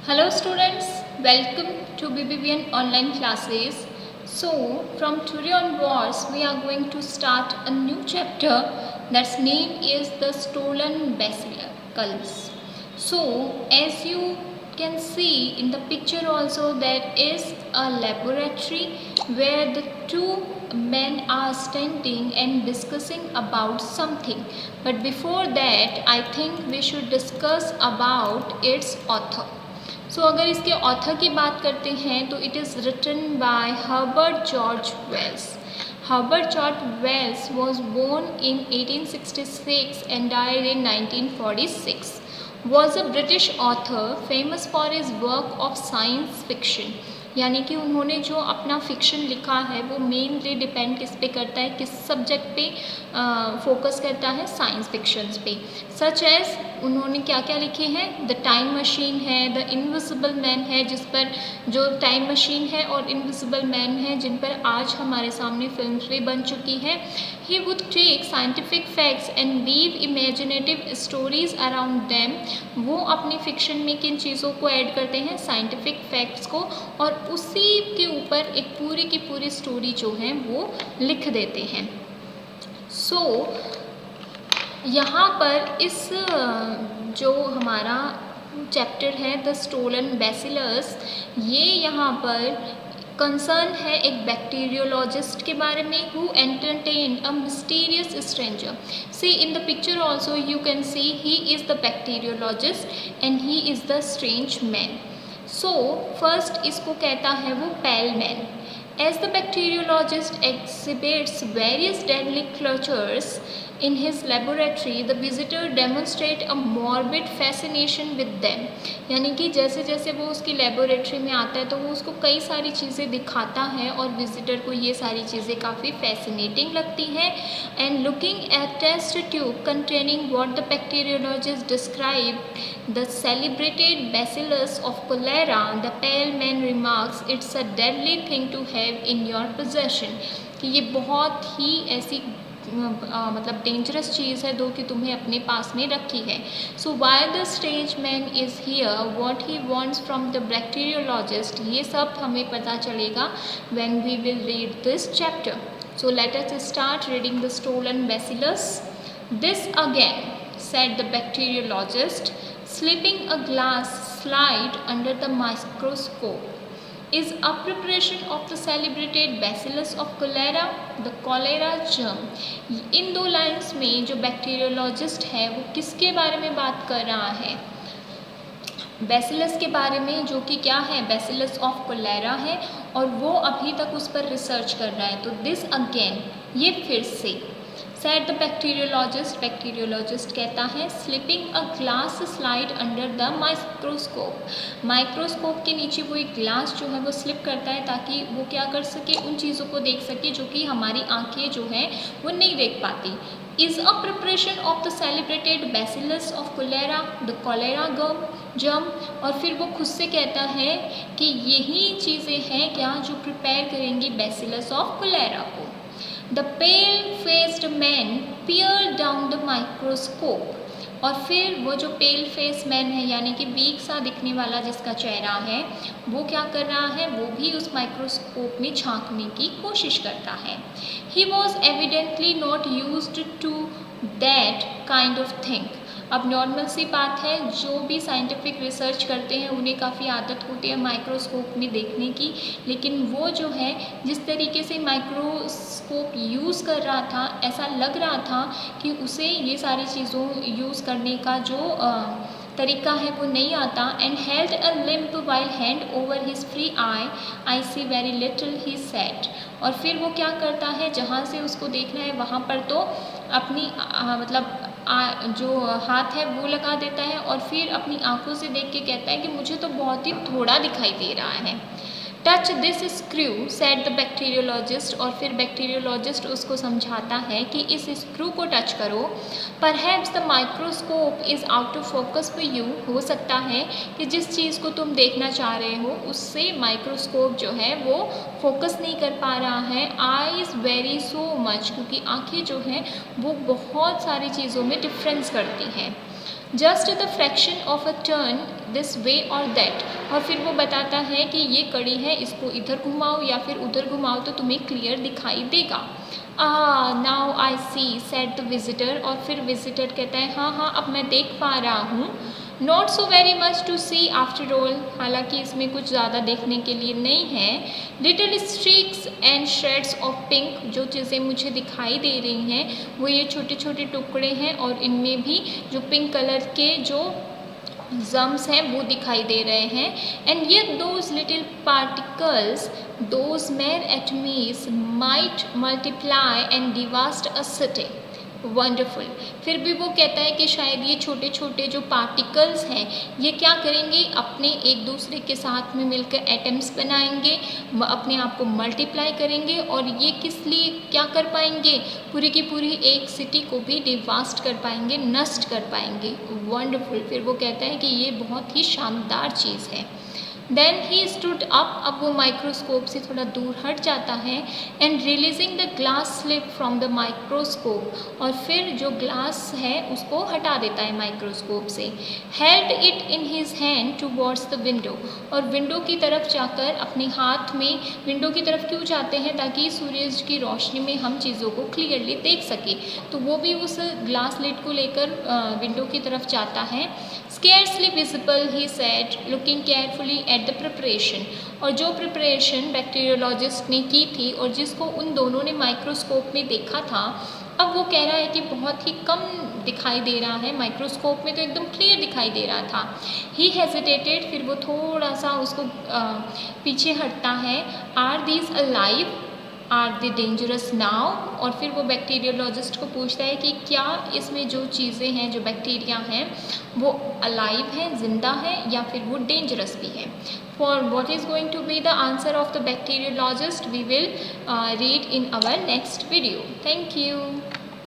Hello students, welcome to BBBN online classes. So from today onwards we are going to start a new chapter that's name is the stolen basilicles. So as you can see in the picture also there is a laboratory where the two men are standing and discussing about something. But before that I think we should discuss about its author. सो अगर इसके author की बात करते हैं तो it is written by Herbert George Wells. Herbert George Wells was born in 1866 and died in 1946. Was a British author famous for his work of science fiction. यानी कि उन्होंने जो अपना फिक्शन लिखा है वो मेनली डिपेंड किस पे करता है, किस सब्जेक्ट पे फोकस करता है, साइंस फिक्शंस पे. सच एज उन्होंने क्या क्या लिखे हैं, द टाइम मशीन है, द इनविजिबल मैन है, जिस पर जो टाइम मशीन है और इनविजिबल मैन है जिन पर आज हमारे सामने फिल्म्स भी बन चुकी हैं. He would take scientific facts and weave imaginative stories around them. वो अपनी फिक्शन में किन चीज़ों को ऐड करते हैं, साइंटिफिक फैक्ट्स को, और उसी के ऊपर एक पूरी की पूरी स्टोरी जो है वो लिख देते हैं. सो यहाँ पर इस जो हमारा चैप्टर है द स्टोलन बैसिलस, ये यहाँ पर कंसर्न है एक बैक्टीरियोलॉजिस्ट के बारे में who entertained a mysterious stranger. See in the picture also you can see he is the bacteriologist and he is the strange man. So first इसको कहता है वो pale man. As the bacteriologist exhibits various deadly cultures in his laboratory, the visitor demonstrate a morbid fascination with them. यानी कि जैसे जैसे वो उसकी लेबोरेटरी में आता है तो वो उसको कई सारी चीज़ें दिखाता है और विजिटर को ये सारी चीज़ें काफ़ी फैसिनेटिंग लगती हैं. And looking at test tube containing what the bacteriologist describe the celebrated bacillus of cholera, the pale man remarks, it's a deadly thing to have in your possession. कि ये बहुत ही ऐसी मतलब डेंजरस चीज़ है दो कि तुम्हें अपने पास में रखी है. So why the strange man is here, what he wants from the bacteriologist, ये सब हमें पता चलेगा when we will read this chapter. So let us start reading the stolen bacillus. This again, said the bacteriologist, slipping a glass slide under the microscope, is a preparation of the celebrated bacillus of cholera, the cholera germ. इन दो lines में जो bacteriologist है वो किसके बारे में बात कर रहा है, बैसिलस के बारे में, जो कि क्या है, बैसिलस ऑफ कोलेरा है, और वो अभी तक उस पर रिसर्च कर रहा है. तो दिस अगेन, ये फिर से, said the bacteriologist, बैक्टीरियोलॉजिस्ट कहता है, slipping a glass slide under the microscope. Microscope के नीचे वो एक ग्लास जो है वो स्लिप करता है ताकि वो क्या कर सके, उन चीज़ों को देख सके जो कि हमारी आंखें जो हैं वो नहीं देख पाती. Is a preparation of the celebrated bacillus of cholera, the cholera germ. और फिर वो खुद से कहता है कि यही चीज़ें हैं क्या जो प्रिपेयर करेंगी बैसिलस ऑफ कोलेरा को. The pale-faced man peered down the microscope. और फिर वो जो पेल फेस मैन है यानी कि वीक सा दिखने वाला जिसका चेहरा है वो क्या कर रहा है, वो भी उस माइक्रोस्कोप में झांकने की कोशिश करता है. He was evidently not used to that kind of thing. अब नॉर्मल सी बात है, जो भी साइंटिफिक रिसर्च करते हैं उन्हें काफ़ी आदत होती है माइक्रोस्कोप में देखने की, लेकिन वो जो है जिस तरीके से माइक्रोस्कोप यूज़ कर रहा था ऐसा लग रहा था कि उसे ये सारी चीज़ों यूज़ करने का जो तरीका है वो नहीं आता. And held a limp while hand over his free I see very little he said. और फिर वो क्या करता है, जहाँ से उसको देखना है वहाँ पर तो अपनी मतलब जो हाथ है वो लगा देता है और फिर अपनी आंखों से देख के कहता है कि मुझे तो बहुत ही थोड़ा दिखाई दे रहा है. Touch this screw, said the bacteriologist. और फिर बैक्टीरियोलॉजिस्ट उसको समझाता है कि इस स्क्रू को टच करो. Perhaps the microscope is out of focus for you. हो सकता है कि जिस चीज़ को तुम देखना चाह रहे हो उससे माइक्रोस्कोप जो है वो फोकस नहीं कर पा रहा है. आईज वेरी सो मच, क्योंकि आँखें जो हैं वो बहुत सारी चीज़ों में डिफरेंस करती हैं. Just the fraction of a turn this way और दैट, और फिर वो बताता है कि ये कड़ी है, इसको इधर घुमाओ या फिर उधर घुमाओ तो तुम्हें क्लियर दिखाई देगा। Now I she said the visitor, और फिर विजिटर कहता है हाँ हाँ अब मैं देख पा रहा हूँ। Not so very much to see after all, हालांकि इसमें कुछ ज़्यादा देखने के लिए नहीं है। Little streaks and shades of pink, जो चीज़ें मुझे दिखाई दे रही हैं वो ये छोटे छोटे टुकड़े हैं, और इनमें भी जो पिंक कलर के जो जम्स हैं वो दिखाई दे रहे हैं। And yet those little particles, those mere atomies might multiply and devastate a city. Wonderful. फिर भी वो कहता है कि शायद ये छोटे छोटे जो पार्टिकल्स हैं ये क्या करेंगे, अपने एक दूसरे के साथ में मिलकर एटम्स बनाएंगे, अपने आप को मल्टीप्लाई करेंगे, और ये किस लिए क्या कर पाएंगे, पूरी की पूरी एक सिटी को भी डिवास्ट कर पाएंगे, नष्ट कर पाएंगे। वंडरफुल। फिर वो कहता है कि ये बहुत ही शानदार चीज़ है। देन ही स्टूड अप, अब वो माइक्रोस्कोप से थोड़ा दूर हट जाता है, and releasing the glass slip from the microscope, और फिर जो ग्लास है उसको हटा देता है माइक्रोस्कोप से। Held it in his hand towards the window, और विंडो की तरफ जाकर अपने हाथ में, विंडो की तरफ क्यों जाते हैं, ताकि सूरज की रोशनी में हम चीज़ों को क्लियरली देख सके, तो वो भी उस ग्लास लिड को लेकर विंडो की तरफ जाता है। Scarcely visible he said, looking carefully at the preparation, और जो प्रिपरेशन बैक्टीरियोलॉजिस्ट ने की थी और जिसको उन दोनों ने माइक्रोस्कोप में देखा था, अब वो कह रहा है कि बहुत ही कम दिखाई दे रहा है, माइक्रोस्कोप में तो एकदम क्लियर दिखाई दे रहा था। ही हेजिटेटेड, फिर वो थोड़ा सा उसको पीछे हटता है। Are these alive, are they dangerous now, और फिर वो बैक्टीरियोलॉजिस्ट को पूछता है कि क्या इसमें जो चीज़ें हैं, जो बैक्टीरिया हैं वो अलाइव हैं, जिंदा है, या फिर वो डेंजरस भी है। For what is going to be the answer of the bacteriologist, we will read in our next video. Thank you.